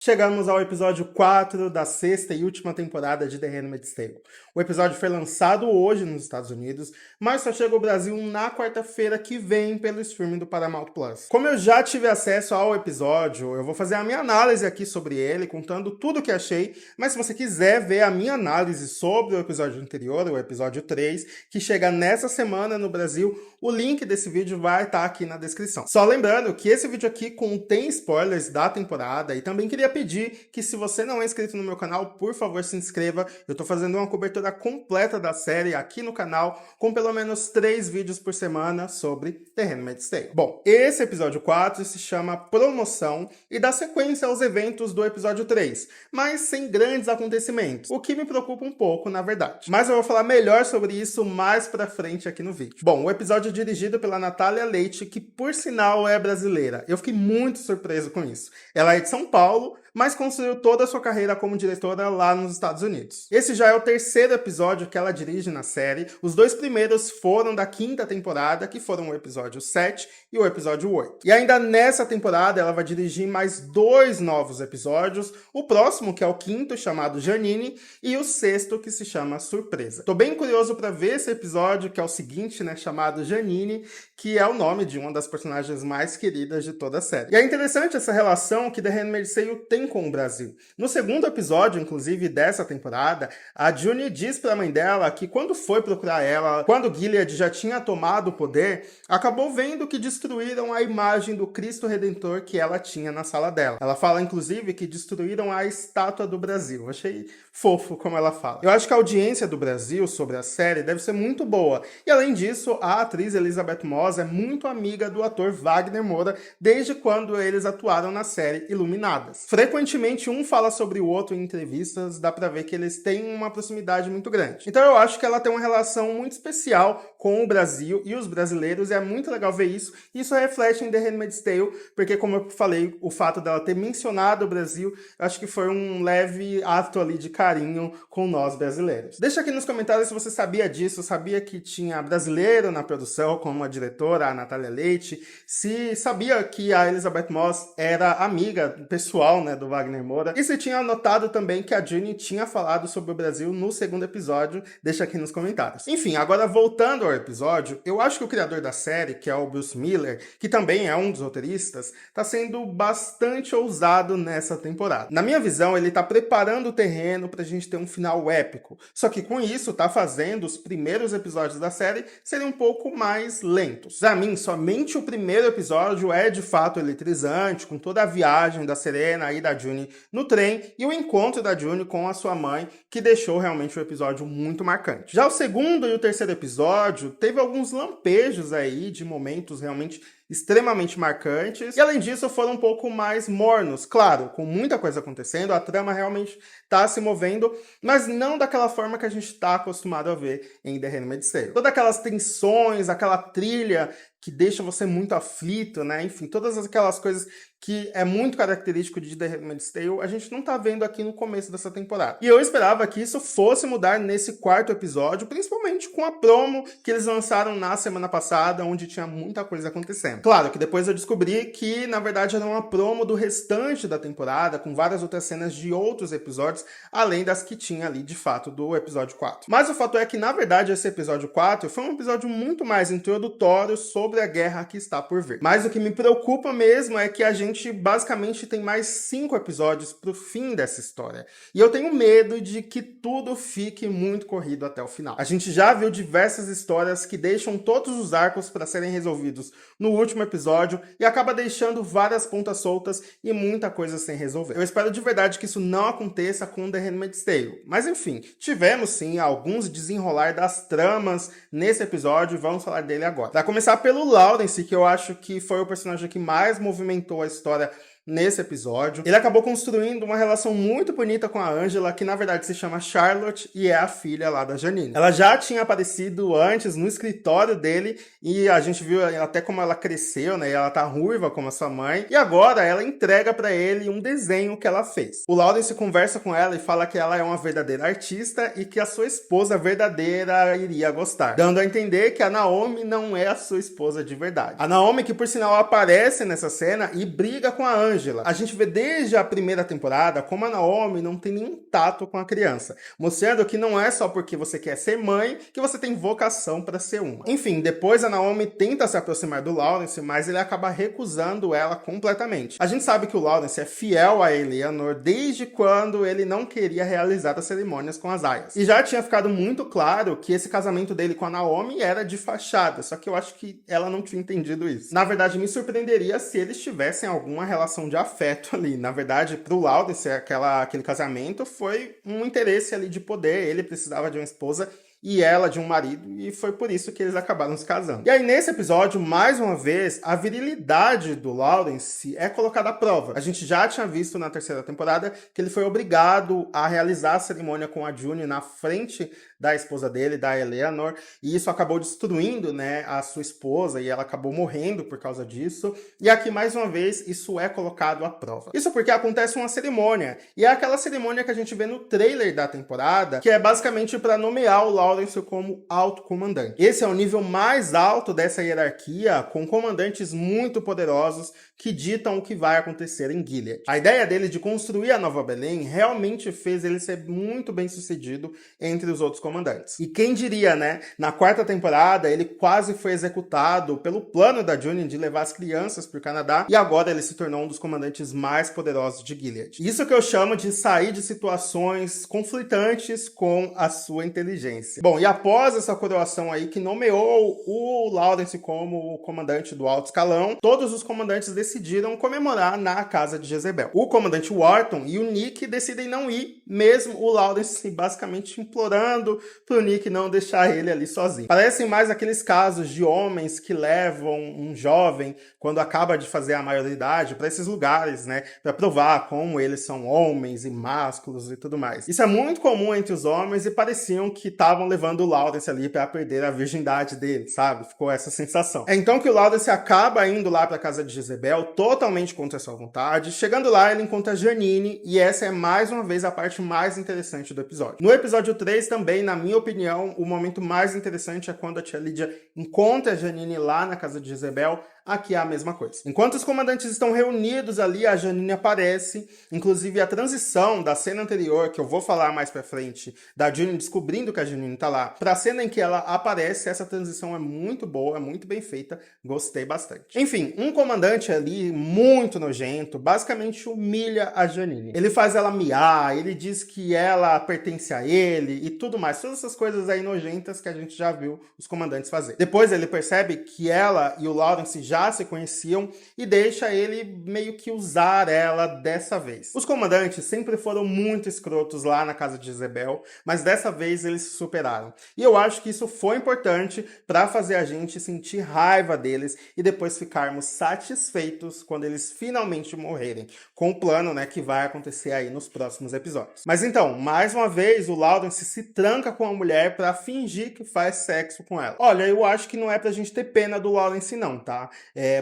Chegamos ao episódio 4 da sexta e última temporada de The Handmaid's Tale. O episódio foi lançado hoje nos Estados Unidos, mas só chega ao Brasil na quarta-feira que vem pelo streaming do Paramount+. Como eu já tive acesso ao episódio, eu vou fazer a minha análise aqui sobre ele, contando tudo o que achei, mas se você quiser ver a minha análise sobre o episódio anterior, o episódio 3, que chega nessa semana no Brasil, o link desse vídeo vai estar aqui na descrição. Só lembrando que esse vídeo aqui contém spoilers da temporada e também queria pedir que, se você não é inscrito no meu canal, por favor se inscreva. Eu tô fazendo uma cobertura completa da série aqui no canal, com pelo menos 3 vídeos por semana sobre The Handmaid's Tale. Bom, esse episódio 4 se chama Promoção e dá sequência aos eventos do episódio 3, mas sem grandes acontecimentos, o que me preocupa um pouco, na verdade. Mas eu vou falar melhor sobre isso mais pra frente aqui no vídeo. Bom, o episódio é dirigido pela Natália Leite, que por sinal é brasileira. Eu fiquei muito surpreso com isso. Ela é de São Paulo, mas construiu toda a sua carreira como diretora lá nos Estados Unidos. Esse já é o terceiro episódio que ela dirige na série. Os 2 primeiros foram da 5ª temporada, que foram o episódio 7 e o episódio 8. E ainda nessa temporada ela vai dirigir mais 2 novos episódios, o próximo, que é o 5º, chamado Janine, e o 6º, que se chama Surpresa. Tô bem curioso para ver esse episódio, que é o seguinte, né, chamado Janine, que é o nome de uma das personagens mais queridas de toda a série. E é interessante essa relação que The Handmaid's Tale tem com o Brasil. No segundo episódio, inclusive, dessa temporada, a June diz para a mãe dela que quando foi procurar ela, quando Gilead já tinha tomado o poder, acabou vendo que destruíram a imagem do Cristo Redentor que ela tinha na sala dela. Ela fala, inclusive, que destruíram a estátua do Brasil. Eu achei fofo como ela fala. Eu acho que a audiência do Brasil sobre a série deve ser muito boa. E além disso, a atriz Elizabeth Moss é muito amiga do ator Wagner Moura desde quando eles atuaram na série Iluminadas. Frequentemente um fala sobre o outro em entrevistas, dá pra ver que eles têm uma proximidade muito grande. Então eu acho que ela tem uma relação muito especial com o Brasil e os brasileiros, e é muito legal ver isso. Isso reflete em The Handmaid's Tale, porque, como eu falei, o fato dela ter mencionado o Brasil, eu acho que foi um leve ato ali de carinho com nós brasileiros. Deixa aqui nos comentários se você sabia disso, sabia que tinha brasileiro na produção, como a diretora, a Natália Leite, se sabia que a Elizabeth Moss era amiga pessoal, né, do Wagner Moura, e se tinha notado também que a June tinha falado sobre o Brasil no segundo episódio, deixa aqui nos comentários. Enfim, agora voltando ao episódio, eu acho que o criador da série, que é o Bruce Miller, que também é um dos roteiristas, tá sendo bastante ousado nessa temporada. Na minha visão, ele tá preparando o terreno pra gente ter um final épico, só que com isso tá fazendo os primeiros episódios da série serem um pouco mais lentos. Pra mim, somente o primeiro episódio é de fato eletrizante, com toda a viagem da Serena e da June no trem e o encontro da June com a sua mãe, que deixou realmente o episódio muito marcante. Já o segundo e o terceiro episódio teve alguns lampejos aí de momentos realmente extremamente marcantes, e além disso foram um pouco mais mornos, claro, com muita coisa acontecendo, a trama realmente tá se movendo, mas não daquela forma que a gente tá acostumado a ver em The Handmaid's Tale. Todas aquelas tensões, aquela trilha que deixa você muito aflito, né? Enfim, todas aquelas coisas que é muito característico de The Handmaid's Tale, a gente não tá vendo aqui no começo dessa temporada. E eu esperava que isso fosse mudar nesse 4º episódio, principalmente com a promo que eles lançaram na semana passada, onde tinha muita coisa acontecendo. Claro que depois eu descobri que, na verdade, era uma promo do restante da temporada, com várias outras cenas de outros episódios, além das que tinha ali, de fato, do episódio 4. Mas o fato é que, na verdade, esse episódio 4 foi um episódio muito mais introdutório sobre a guerra que está por vir. Mas o que me preocupa mesmo é que a gente basicamente tem mais 5 episódios pro fim dessa história. E eu tenho medo de que tudo fique muito corrido até o final. A gente já viu diversas histórias que deixam todos os arcos para serem resolvidos no último episódio e acaba deixando várias pontas soltas e muita coisa sem resolver. Eu espero de verdade que isso não aconteça com The Handmaid's Tale. Mas enfim, tivemos sim alguns desenrolar das tramas nesse episódio e vamos falar dele agora. Para começar pelo Lawrence, que eu acho que foi o personagem que mais movimentou a história nesse episódio. Ele acabou construindo uma relação muito bonita com a Angela, que na verdade se chama Charlotte e é a filha lá da Janine. Ela já tinha aparecido antes no escritório dele e a gente viu até como ela cresceu, né? E ela tá ruiva como a sua mãe. E agora ela entrega pra ele um desenho que ela fez. O Lawrence conversa com ela e fala que ela é uma verdadeira artista e que a sua esposa verdadeira iria gostar, dando a entender que a Naomi não é a sua esposa de verdade. A Naomi, que por sinal aparece nessa cena e briga com a Angela, Angela, a gente vê desde a primeira temporada como a Naomi não tem nenhum tato com a criança, mostrando que não é só porque você quer ser mãe que você tem vocação para ser uma. Enfim, depois a Naomi tenta se aproximar do Lawrence, mas ele acaba recusando ela completamente. A gente sabe que o Lawrence é fiel a Eleanor desde quando ele não queria realizar as cerimônias com as aias. E já tinha ficado muito claro que esse casamento dele com a Naomi era de fachada, só que eu acho que ela não tinha entendido isso. Na verdade, me surpreenderia se eles tivessem alguma relação de afeto ali. Na verdade, pro Lawrence, aquele casamento foi um interesse ali de poder, ele precisava de uma esposa e ela de um marido, e foi por isso que eles acabaram se casando. E aí, nesse episódio, mais uma vez, a virilidade do Lawrence é colocada à prova. A gente já tinha visto na terceira temporada que ele foi obrigado a realizar a cerimônia com a June na frente da esposa dele, da Eleanor, e isso acabou destruindo, né, a sua esposa, e ela acabou morrendo por causa disso. E aqui, mais uma vez, isso é colocado à prova. Isso porque acontece uma cerimônia, e é aquela cerimônia que a gente vê no trailer da temporada, que é basicamente para nomear o Lawrence como alto comandante. Esse é o nível mais alto dessa hierarquia, com comandantes muito poderosos que ditam o que vai acontecer em Gilead. A ideia dele de construir a Nova Belém realmente fez ele ser muito bem sucedido entre os outros comandantes. E quem diria, né? Na quarta temporada, ele quase foi executado pelo plano da June de levar as crianças para o Canadá, e agora ele se tornou um dos comandantes mais poderosos de Gilead. Isso que eu chamo de sair de situações conflitantes com a sua inteligência. Bom, e após essa coroação aí que nomeou o Lawrence como o comandante do alto escalão, todos os comandantes decidiram comemorar na casa de Jezebel. O comandante Wharton e o Nick decidem não ir, mesmo o Lawrence basicamente implorando pro Nick não deixar ele ali sozinho. Parecem mais aqueles casos de homens que levam um jovem, quando acaba de fazer a maioridade, para esses lugares, né, para provar como eles são homens e másculos e tudo mais. Isso é muito comum entre os homens e pareciam que estavam levando o Lawrence ali para perder a virgindade dele, sabe? Ficou essa sensação. É então que o Lawrence acaba indo lá para a casa de Jezebel, totalmente contra a sua vontade. Chegando lá, ele encontra Janine, e essa é mais uma vez a parte mais interessante do episódio. No episódio 3 também, na minha opinião, o momento mais interessante é quando a tia Lídia encontra a Janine lá na casa de Jezebel. Aqui é a mesma coisa. Enquanto os comandantes estão reunidos ali, a Janine aparece. Inclusive, a transição da cena anterior, que eu vou falar mais pra frente, da June descobrindo que a Janine tá lá, pra cena em que ela aparece, essa transição é muito boa, é muito bem feita. Gostei bastante. Enfim, um comandante ali, muito nojento, basicamente humilha a Janine. Ele faz ela miar, ele diz que ela pertence a ele e tudo mais. Todas essas coisas aí nojentas que a gente já viu os comandantes fazer. Depois ele percebe que ela e o Lawrence já se conheciam e deixa ele meio que usar ela dessa vez. Os comandantes sempre foram muito escrotos lá na casa de Jezebel, mas dessa vez eles se superaram. E eu acho que isso foi importante para fazer a gente sentir raiva deles e depois ficarmos satisfeitos quando eles finalmente morrerem, com o plano, né, que vai acontecer aí nos próximos episódios. Mas então, mais uma vez, o Lawrence se tranca com a mulher para fingir que faz sexo com ela. Olha, eu acho que não é pra gente ter pena do Lawrence não, tá?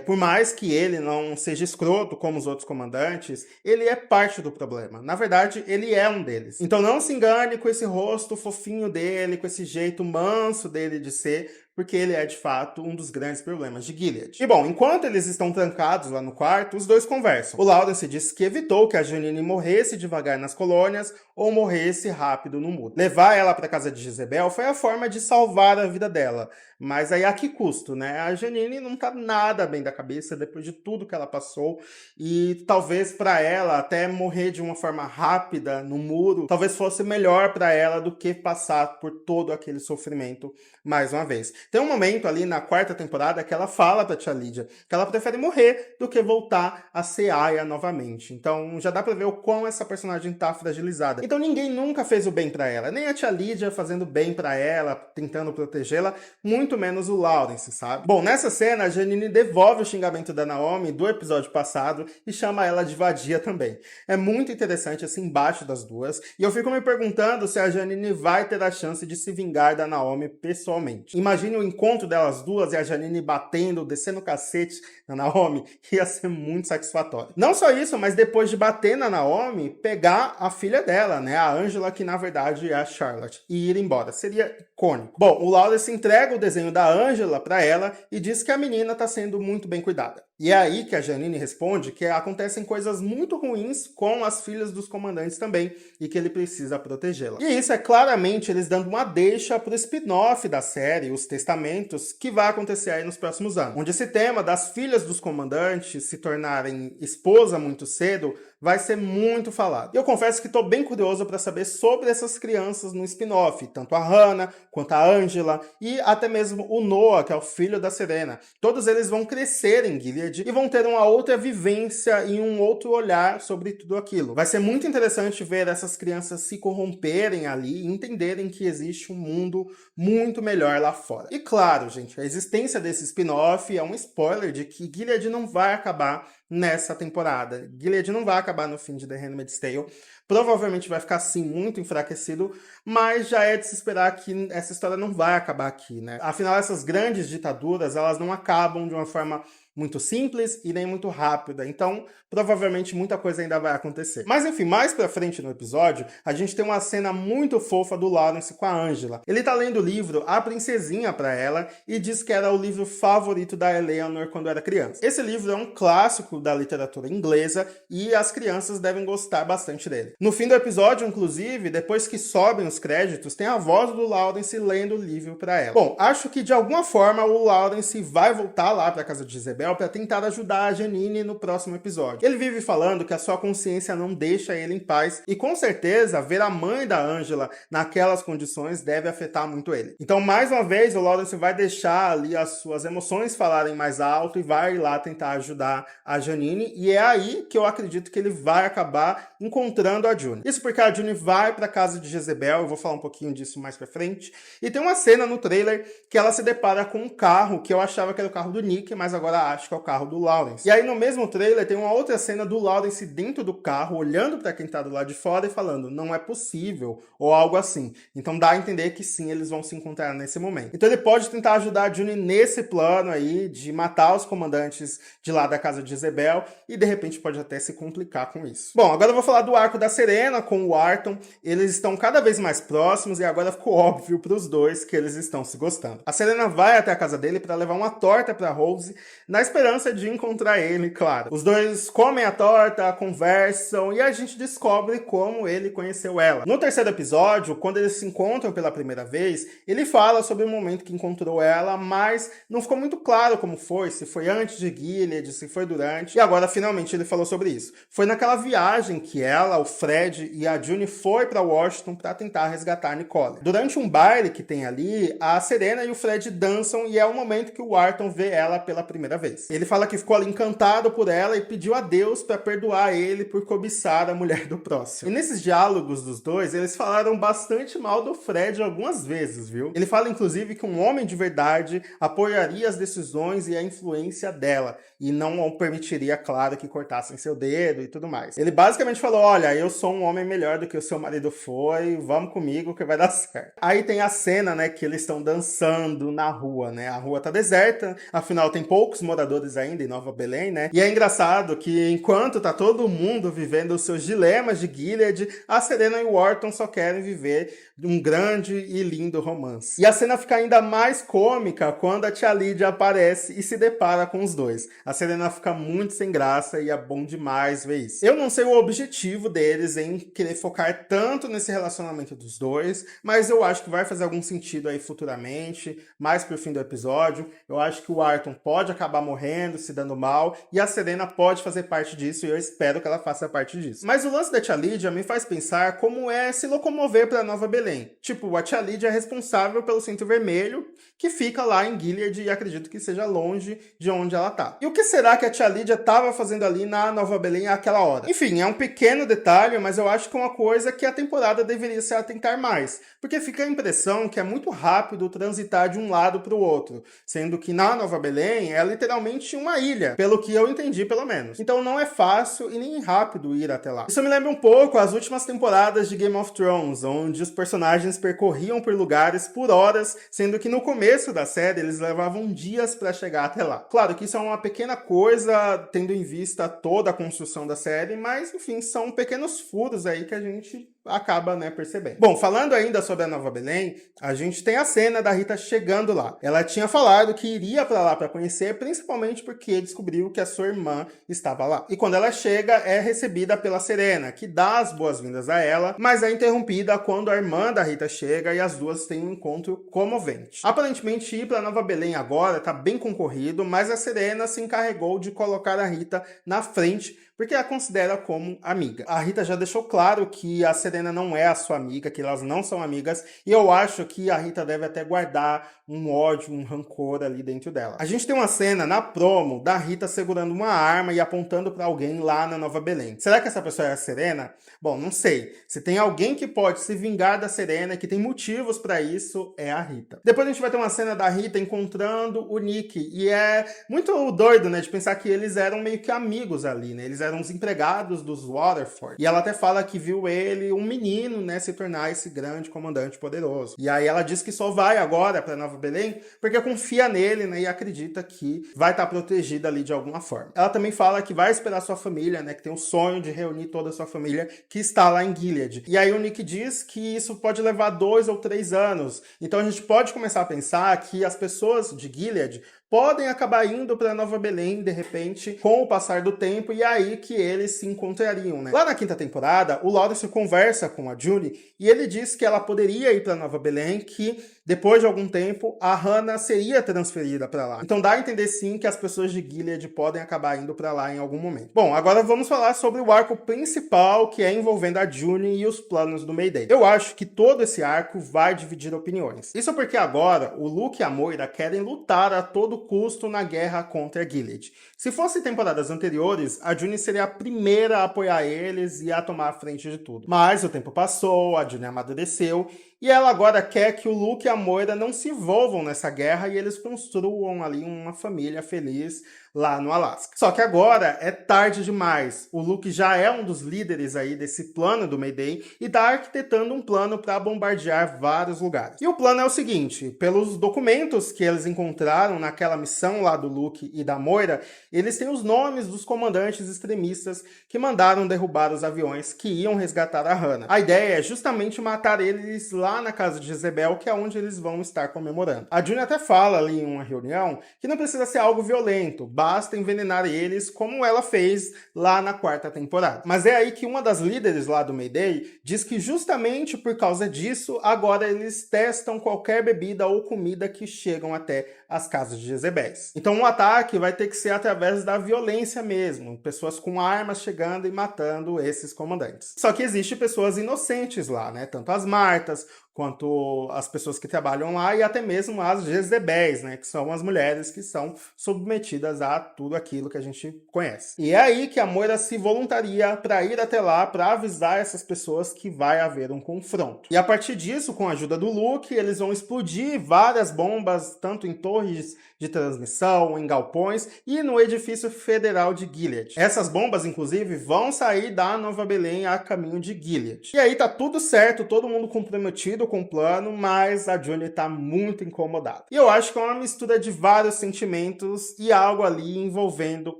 Por mais que ele não seja escroto como os outros comandantes, ele é parte do problema. Na verdade, ele é um deles. Então não se engane com esse rosto fofinho dele, com esse jeito manso dele de ser, porque ele é, de fato, um dos grandes problemas de Gilead. E bom, enquanto eles estão trancados lá no quarto, os dois conversam. O Lawrence disse que evitou que a Janine morresse devagar nas colônias ou morresse rápido no mudo. Levar ela para casa de Jezebel foi a forma de salvar a vida dela. Mas aí a que custo, né? A Janine não tá nada bem da cabeça depois de tudo que ela passou, e talvez para ela até morrer de uma forma rápida no muro, talvez fosse melhor para ela do que passar por todo aquele sofrimento mais uma vez. Tem um momento ali na quarta temporada que ela fala pra tia Lídia que ela prefere morrer do que voltar a ser Aya novamente. Então já dá pra ver o quão essa personagem tá fragilizada. Então ninguém nunca fez o bem pra ela, nem a tia Lídia fazendo bem pra ela, tentando protegê-la, muito menos o Lawrence, sabe? Bom, nessa cena a Janine devolve o xingamento da Naomi do episódio passado e chama ela de vadia também. É muito interessante esse embate das duas, e eu fico me perguntando se a Janine vai ter a chance de se vingar da Naomi pessoalmente. Imagine o encontro delas duas e a Janine batendo, descendo o cacete na Naomi, ia ser muito satisfatório. Não só isso, mas depois de bater na Naomi, pegar a filha dela, né, a Angela, que na verdade é a Charlotte, e ir embora. Seria icônico. Bom, o Lawrence entrega o desenho da Angela para ela e diz que a menina está sendo muito bem cuidada. E é aí que a Janine responde que acontecem coisas muito ruins com as filhas dos comandantes também e que ele precisa protegê-la. E isso é claramente eles dando uma deixa para o spin-off da série, Os Testamentos, que vai acontecer aí nos próximos anos. Onde esse tema das filhas dos comandantes se tornarem esposa muito cedo vai ser muito falado. E eu confesso que estou bem curioso para saber sobre essas crianças no spin-off, tanto a Hannah quanto a Angela e até mesmo o Noah, que é o filho da Serena. Todos eles vão crescer em Gilead e vão ter uma outra vivência e um outro olhar sobre tudo aquilo. Vai ser muito interessante ver essas crianças se corromperem ali e entenderem que existe um mundo muito melhor lá fora. E claro, gente, a existência desse spin-off é um spoiler de que Gilead não vai acabar nessa temporada. Gilead não vai acabar no fim de The Handmaid's Tale. Provavelmente vai ficar, sim, muito enfraquecido, mas já é de se esperar que essa história não vai acabar aqui, né? Afinal, essas grandes ditaduras, elas não acabam de uma forma muito simples e nem muito rápida, então provavelmente muita coisa ainda vai acontecer. Mas enfim, mais pra frente no episódio, a gente tem uma cena muito fofa do Lawrence com a Angela. Ele tá lendo o livro A Princesinha pra ela e diz que era o livro favorito da Eleanor quando era criança. Esse livro é um clássico da literatura inglesa e as crianças devem gostar bastante dele. No fim do episódio, inclusive, depois que sobem os créditos, tem a voz do Lawrence lendo o livro pra ela. Bom, acho que de alguma forma o Lawrence vai voltar lá pra casa de Jezebel para tentar ajudar a Janine no próximo episódio. Ele vive falando que a sua consciência não deixa ele em paz e com certeza ver a mãe da Angela naquelas condições deve afetar muito ele. Então, mais uma vez, o Lawrence vai deixar ali as suas emoções falarem mais alto e vai lá tentar ajudar a Janine e é aí que eu acredito que ele vai acabar encontrando a June. Isso porque a June vai para casa de Jezebel, eu vou falar um pouquinho disso mais pra frente, e tem uma cena no trailer que ela se depara com um carro que eu achava que era o carro do Nick, mas agora acho que é o carro do Lawrence. E aí no mesmo trailer tem uma outra cena do Lawrence dentro do carro, olhando para quem tá do lado de fora e falando, não é possível, ou algo assim. Então dá a entender que sim, eles vão se encontrar nesse momento. Então ele pode tentar ajudar a June nesse plano aí, de matar os comandantes de lá da casa de Jezebel, e de repente pode até se complicar com isso. Bom, agora eu vou falar do arco da Serena com o Wharton. Eles estão cada vez mais próximos e agora ficou óbvio para os dois que eles estão se gostando. A Serena vai até a casa dele para levar uma torta para Rose, na esperança de encontrar ele, claro. Os dois comem a torta, conversam e a gente descobre como ele conheceu ela. No terceiro episódio, quando eles se encontram pela primeira vez, ele fala sobre o momento que encontrou ela, mas não ficou muito claro como foi, se foi antes de Gilead, se foi durante, e agora finalmente ele falou sobre isso. Foi naquela viagem que ela, o Fred e a June foi para Washington para tentar resgatar a Nicole. Durante um baile que tem ali, a Serena e o Fred dançam e é o momento que o Wharton vê ela pela primeira vez. Ele fala que ficou ali encantado por ela e pediu a Deus para perdoar ele por cobiçar a mulher do próximo. E nesses diálogos dos dois, eles falaram bastante mal do Fred algumas vezes, viu? Ele fala inclusive que um homem de verdade apoiaria as decisões e a influência dela e não permitiria, claro, que cortassem seu dedo e tudo mais. Ele basicamente falou, olha, eu sou um homem melhor do que o seu marido foi, vamos comigo que vai dar certo. Aí tem a cena, né, que eles estão dançando na rua, né? A rua tá deserta, afinal tem poucos moradores ainda em Nova Belém, né? E é engraçado que enquanto tá todo mundo vivendo os seus dilemas de Gilead, a Serena e o Wharton só querem viver um grande e lindo romance. E a cena fica ainda mais cômica quando a tia Lídia aparece e se depara com os dois. A Serena fica muito sem graça e é bom demais ver isso. Eu não sei o objetivo deles em querer focar tanto nesse relacionamento dos dois, mas eu acho que vai fazer algum sentido aí futuramente, mais pro fim do episódio. Eu acho que o Wharton pode acabar morrendo, se dando mal, e a Serena pode fazer parte disso, e eu espero que ela faça parte disso. Mas o lance da tia Lídia me faz pensar como é se locomover pra Nova Belém. Tipo, a tia Lídia é responsável pelo Centro Vermelho, que fica lá em Gilead e acredito que seja longe de onde ela tá. E o que será que a tia Lídia estava fazendo ali na Nova Belém àquela hora? Enfim, é um pequeno detalhe, mas eu acho que é uma coisa que a temporada deveria se atentar mais, porque fica a impressão que é muito rápido transitar de um lado para o outro, sendo que na Nova Belém é literalmente literalmente uma ilha, pelo que eu entendi pelo menos. Então não é fácil e nem rápido ir até lá. Isso me lembra um pouco as últimas temporadas de Game of Thrones, onde os personagens percorriam por lugares por horas, sendo que no começo da série eles levavam dias para chegar até lá. Claro que isso é uma pequena coisa, tendo em vista toda a construção da série, mas enfim, são pequenos furos aí que a gente acaba, né, percebendo. Bom, falando ainda sobre a Nova Belém, a gente tem a cena da Rita chegando lá. Ela tinha falado que iria para lá para conhecer, principalmente porque descobriu que a sua irmã estava lá. E quando ela chega, é recebida pela Serena, que dá as boas-vindas a ela, mas é interrompida quando a irmã da Rita chega e as duas têm um encontro comovente. Aparentemente, ir para Nova Belém agora está bem concorrido, mas a Serena se encarregou de colocar a Rita na frente, porque a considera como amiga. A Rita já deixou claro que a Serena não é a sua amiga, que elas não são amigas, e eu acho que a Rita deve até guardar um ódio, um rancor ali dentro dela. A gente tem uma cena na promo da Rita segurando uma arma e apontando para alguém lá na Nova Belém. Será que essa pessoa é a Serena? Bom, não sei. Se tem alguém que pode se vingar da Serena e que tem motivos para isso, é a Rita. Depois a gente vai ter uma cena da Rita encontrando o Nick, e é muito doido, né, de pensar que eles eram meio que amigos ali, né? Eles eram os empregados dos Waterford. E ela até fala que viu ele, um menino, né, se tornar esse grande comandante poderoso. E aí ela diz que só vai agora para Nova Belém porque confia nele, né, e acredita que vai estar protegida ali de alguma forma. Ela também fala que vai esperar sua família, né, que tem o sonho de reunir toda a sua família que está lá em Gilead. E aí o Nick diz que isso pode levar 2 ou 3 anos. Então a gente pode começar a pensar que as pessoas de Gilead podem acabar indo para Nova Belém, de repente, com o passar do tempo, e aí que eles se encontrariam, né? Lá na 5ª temporada, o Lawrence conversa com a Junie, e ele diz que ela poderia ir para Nova Belém, que depois de algum tempo, a Hannah seria transferida para lá. Então dá a entender sim que as pessoas de Gilead podem acabar indo para lá em algum momento. Bom, agora vamos falar sobre o arco principal, que é envolvendo a Junie e os planos do Mayday. Eu acho que todo esse arco vai dividir opiniões. Isso porque agora, o Luke e a Moira querem lutar a todo custo na guerra contra Gilead. Se fossem temporadas anteriores, a Junie seria a primeira a apoiar eles e a tomar a frente de tudo. Mas o tempo passou, a Junie amadureceu, e ela agora quer que o Luke e a Moira não se envolvam nessa guerra e eles construam ali uma família feliz lá no Alasca. Só que agora é tarde demais. O Luke já é um dos líderes aí desse plano do Mayday e está arquitetando um plano para bombardear vários lugares. E o plano é o seguinte, pelos documentos que eles encontraram naquela missão lá do Luke e da Moira, eles têm os nomes dos comandantes extremistas que mandaram derrubar os aviões que iam resgatar a Hannah. A ideia é justamente matar eles lá na casa de Jezebel, que é onde eles vão estar comemorando. A Junie até fala ali em uma reunião que não precisa ser algo violento, basta envenenar eles, como ela fez lá na 4ª temporada. Mas é aí que uma das líderes lá do Mayday diz que justamente por causa disso, agora eles testam qualquer bebida ou comida que chegam até as casas de Jezebéis. Então o ataque vai ter que ser através da violência mesmo, pessoas com armas chegando e matando esses comandantes. Só que existem pessoas inocentes lá, né? Tanto as Martas, quanto as pessoas que trabalham lá e até mesmo as Jezebéis, né, que são as mulheres que são submetidas a tudo aquilo que a gente conhece. E é aí que a Moira se voluntaria para ir até lá para avisar essas pessoas que vai haver um confronto. E a partir disso, com a ajuda do Luke, eles vão explodir várias bombas, tanto em torres de transmissão, em galpões e no edifício federal de Gilead. Essas bombas, inclusive, vão sair da Nova Belém a caminho de Gilead. E aí tá tudo certo, todo mundo comprometido com o plano, mas a Junie tá muito incomodada. E eu acho que é uma mistura de vários sentimentos e algo ali envolvendo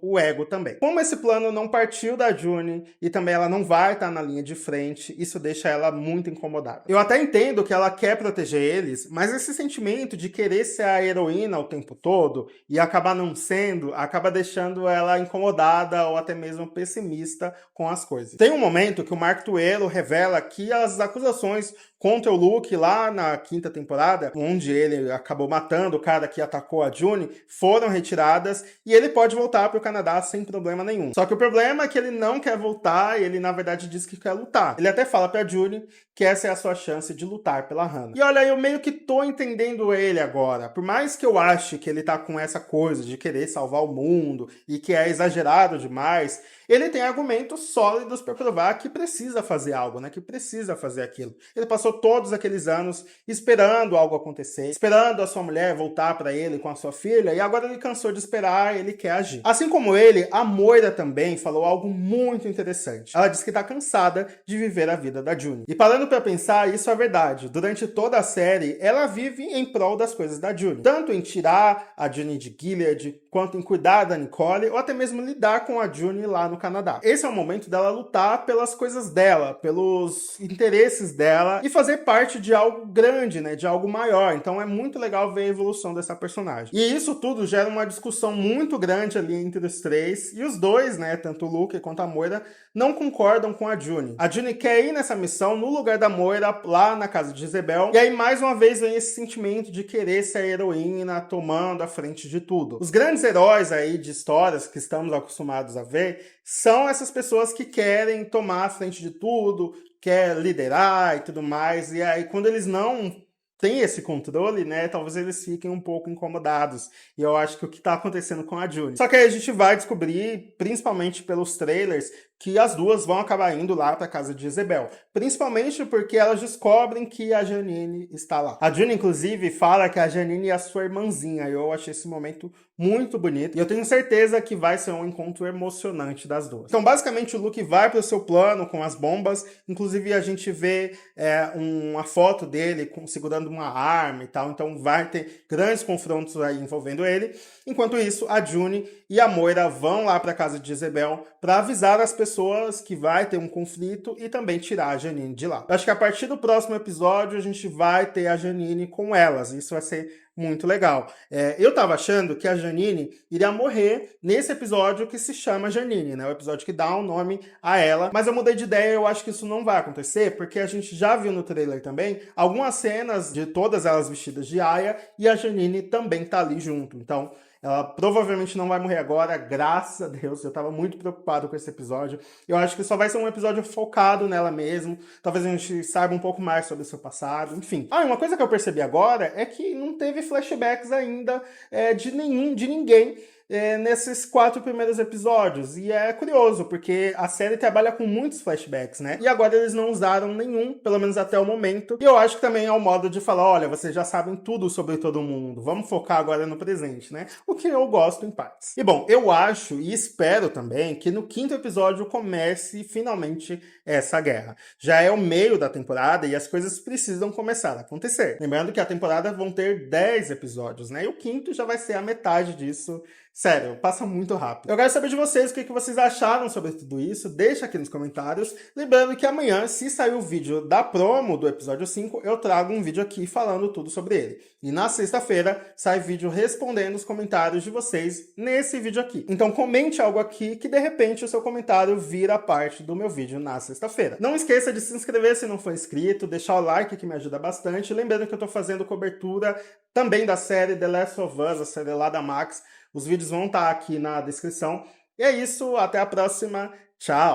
o ego também. Como esse plano não partiu da Junie e também ela não vai estar na linha de frente, isso deixa ela muito incomodada. Eu até entendo que ela quer proteger eles, mas esse sentimento de querer ser a heroína o tempo todo e acabar não sendo, acaba deixando ela incomodada ou até mesmo pessimista com as coisas. Tem um momento que o Mark Tuello revela que as acusações contra o Luke lá na 5ª temporada, onde ele acabou matando o cara que atacou a Junie, foram retiradas e ele pode voltar para o Canadá sem problema nenhum. Só que o problema é que ele não quer voltar e ele na verdade diz que quer lutar. Ele até fala para Junie que essa é a sua chance de lutar pela Hannah. E olha, eu meio que tô entendendo ele agora. Por mais que eu ache que ele tá com essa coisa de querer salvar o mundo e que é exagerado demais, ele tem argumentos sólidos para provar que precisa fazer algo, né? Que precisa fazer aquilo. Ele passou todos aqueles anos esperando algo acontecer, esperando a sua mulher voltar para ele com a sua filha, e agora ele cansou de esperar, ele quer agir. Assim como ele, a Moira também falou algo muito interessante. Ela disse que está cansada de viver a vida da June. E parando para pensar, isso é verdade. Durante toda a série, ela vive em prol das coisas da June. Tanto em tirar a June de Gilead, quanto em cuidar da Nicole, ou até mesmo lidar com a June lá no Canadá. Esse é o momento dela lutar pelas coisas dela, pelos interesses dela, e fazer parte de algo grande, né? De algo maior. Então é muito legal ver a evolução dessa personagem. E isso tudo gera uma discussão muito grande ali entre os três, e os dois, né? Tanto o Luke quanto a Moira, não concordam com a June. A June quer ir nessa missão no lugar da Moira, lá na casa de Jezebel, e aí mais uma vez vem esse sentimento de querer ser a heroína, tomando a frente de tudo. Os grandes heróis aí de histórias que estamos acostumados a ver são essas pessoas que querem tomar a frente de tudo, quer liderar e tudo mais, e aí quando eles não têm esse controle, né, talvez eles fiquem um pouco incomodados. E eu acho que o que tá acontecendo com a June. Só que aí a gente vai descobrir, principalmente pelos trailers, que as duas vão acabar indo lá pra casa de Jezebel. Principalmente porque elas descobrem que a Janine está lá. A June, inclusive, fala que a Janine é a sua irmãzinha. E eu achei esse momento muito bonito. E eu tenho certeza que vai ser um encontro emocionante das duas. Então, basicamente, o Luke vai pro seu plano com as bombas. Inclusive, a gente vê uma foto dele segurando uma arma e tal. Então, vai ter grandes confrontos aí envolvendo ele. Enquanto isso, a June e a Moira vão lá pra casa de Jezebel para avisar as pessoas que vai ter um conflito e também tirar a Janine de lá. Eu acho que a partir do próximo episódio a gente vai ter a Janine com elas. Isso vai ser muito legal. Eu tava achando que a Janine iria morrer nesse episódio que se chama Janine, né? O episódio que dá um nome a ela. Mas eu mudei de ideia, eu acho que isso não vai acontecer, porque a gente já viu no trailer também algumas cenas de todas elas vestidas de Aya e a Janine também tá ali junto. Então, ela provavelmente não vai morrer agora, graças a Deus. Eu tava muito preocupado com esse episódio. Eu acho que só vai ser um episódio focado nela mesmo. Talvez a gente saiba um pouco mais sobre o seu passado, enfim. E uma coisa que eu percebi agora é que não teve flashbacks ainda de ninguém nesses 4 primeiros episódios. E é curioso, porque a série trabalha com muitos flashbacks, né? E agora eles não usaram nenhum, pelo menos até o momento. E eu acho que também é um modo de falar, olha, vocês já sabem tudo sobre todo mundo, vamos focar agora no presente, né? O que eu gosto em partes. E bom, eu acho e espero também que no 5º episódio comece finalmente essa guerra. Já é o meio da temporada e as coisas precisam começar a acontecer. Lembrando que a temporada vão ter 10 episódios, né? E o 5º já vai ser a metade disso. Sério, passa muito rápido. Eu quero saber de vocês o que vocês acharam sobre tudo isso. Deixa aqui nos comentários. Lembrando que amanhã, se sair o vídeo da promo do episódio 5, eu trago um vídeo aqui falando tudo sobre ele. E na sexta-feira, sai vídeo respondendo os comentários de vocês nesse vídeo aqui. Então comente algo aqui que de repente o seu comentário vira parte do meu vídeo na sexta-feira. Não esqueça de se inscrever se não for inscrito, deixar o like que me ajuda bastante. Lembrando que eu tô fazendo cobertura também da série The Last of Us, a série lá da Max. Os vídeos vão estar aqui na descrição. E é isso, até a próxima. Tchau!